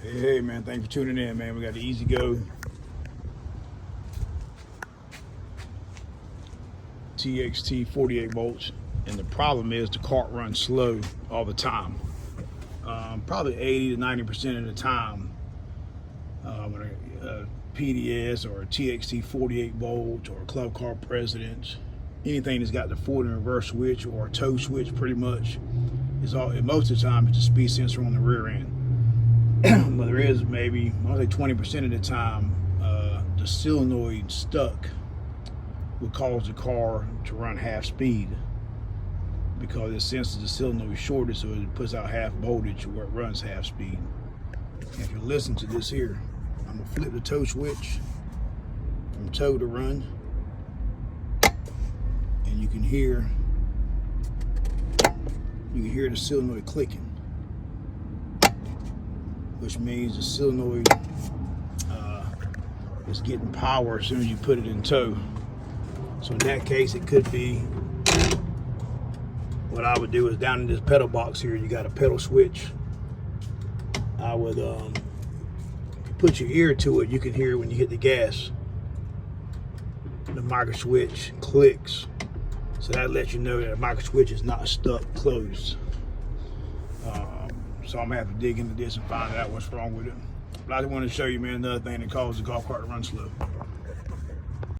Hey man, thanks for tuning in, man. We got the Ezgo TXT 48 volts, and the problem is the cart runs slow all the time. Probably 80 to 90% of the time, when a PDS or a TXT 48 volt or a club car president, anything that's got the forward and reverse switch or a tow switch, pretty much is all. Most of the time, it's a speed sensor on the rear end. But there is maybe, I'll say 20% of the time, the solenoid stuck will cause the car to run half speed because it senses the solenoid shorted, so it puts out half voltage where it runs half speed. And if you listen to this here, I'm gonna flip the tow switch from tow to run, and you can hear the solenoid clicking, which means the solenoid is getting power as soon as you put it in tow. So in that case, it could be, what I would do is down in this pedal box here, you got a pedal switch. I would, if you put your ear to it, you can hear when you hit the gas, the micro switch clicks. So that lets you know that the micro switch is not stuck closed. So I'm gonna have to dig into this and find out what's wrong with it. But I just wanted to show you, man, another thing that causes the golf cart to run slow.